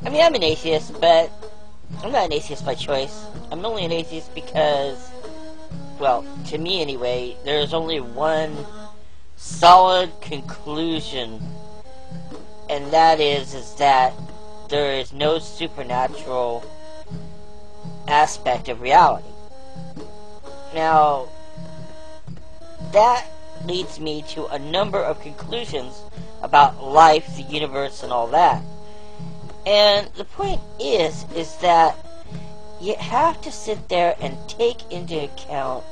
I mean, I'm an atheist, but I'm not an atheist by choice. I'm only an atheist because, well, to me anyway, there's only one solid conclusion, and that is that there is no supernatural aspect of reality. Now, that leads me to a number of conclusions about life, the universe, and all that. And the point is that you have to sit there and take into account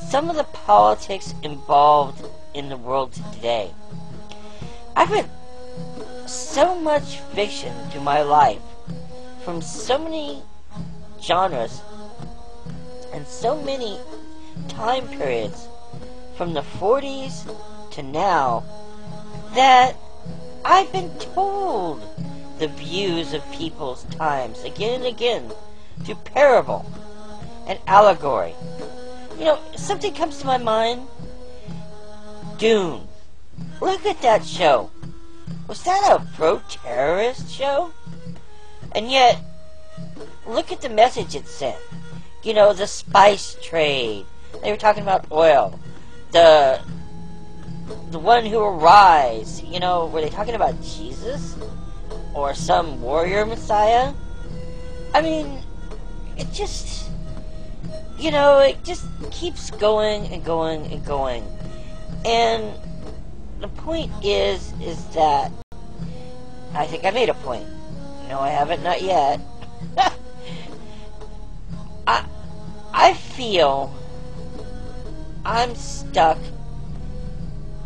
some of the politics involved in the world today. I've read so much fiction through my life from so many genres and so many time periods from the 40s to now that I've been told the views of people's times again and again through parable and allegory. You know, something comes to my mind. Dune. Look at that show. Was that a pro-terrorist show? And yet, look at the message it sent. You know, the spice trade. They were talking about oil. The one who will rise. You know, were they talking about Jesus? Or some warrior messiah? I mean, it just, you know, it just keeps going and going and going. And the point is that, I think I made a point. No, I haven't, not yet. I feel I'm stuck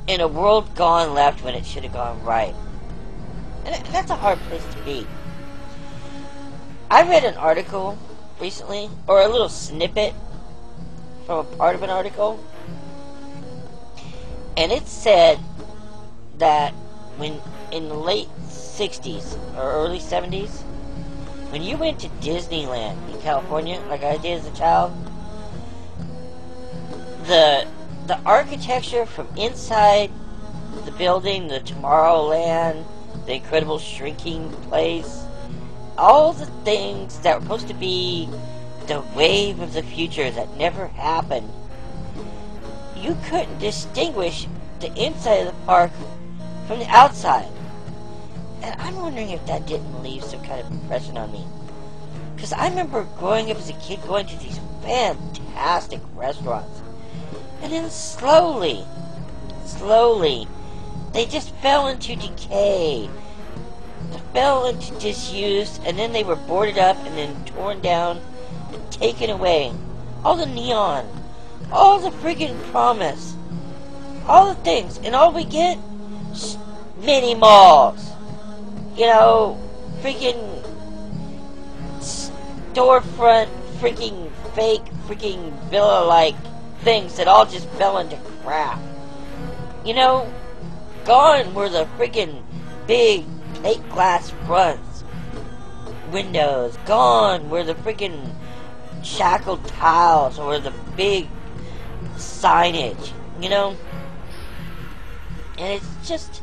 in a world gone left when it should have gone right. And that's a hard place to be. I read an article recently, or a little snippet from a part of an article, and it said that when in the late 60s or early 70s, when you went to Disneyland in California, like I did as a child, the architecture from inside the building, the Tomorrowland, the incredible shrinking place, all the things that were supposed to be the wave of the future that never happened, you couldn't distinguish the inside of the park from the outside. And I'm wondering if that didn't leave some kind of impression on me. Because I remember growing up as a kid going to these fantastic restaurants. And then slowly, they just fell into decay. They fell into disuse, and then they were boarded up and then torn down and taken away. All the neon, all the friggin' promise, all the things, and all we get? Mini malls. You know, freaking storefront, freaking fake, freaking villa-like things that all just fell into crap. You know, gone were the freaking big plate glass fronts, windows. Gone were the freaking shackled tiles or the big signage, you know? And it's just,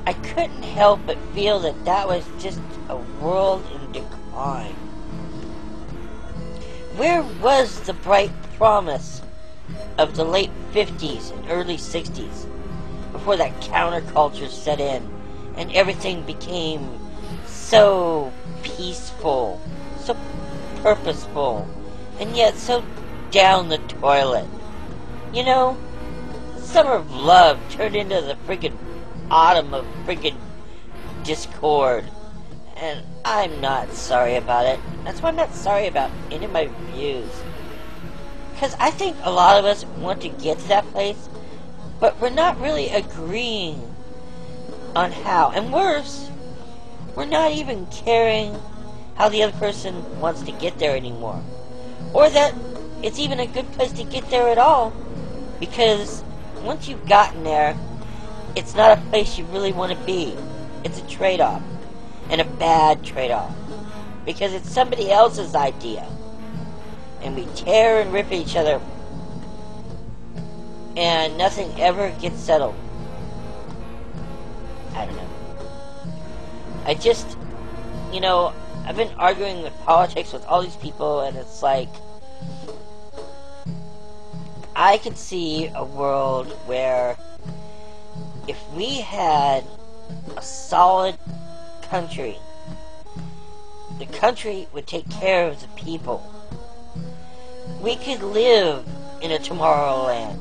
I couldn't help but feel that that was just a world in decline. Where was the bright promise of the late 50s and early 60s, before that counterculture set in and everything became so peaceful, so purposeful, and yet so down the toilet? You know, summer of love turned into the friggin' autumn of friggin' discord. And I'm not sorry about it. That's why I'm not sorry about any of my views. Because I think a lot of us want to get to that place, but we're not really agreeing on how. And worse, we're not even caring how the other person wants to get there anymore. Or that it's even a good place to get there at all. Because once you've gotten there, it's not a place you really want to be. It's a trade-off. And a bad trade-off. Because it's somebody else's idea. And we tear and rip at each other. And nothing ever gets settled. I don't know. you know, I've been arguing with politics with all these people, and it's like, I could see a world where if we had a solid country, the country would take care of the people. We could live in a Tomorrowland.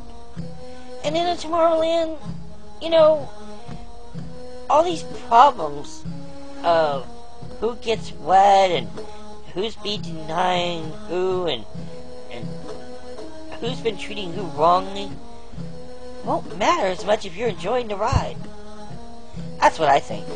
And in a Tomorrowland, you know, all these problems of who gets what and who's been denying who and who's been treating who wrongly won't matter as much if you're enjoying the ride. That's what I think.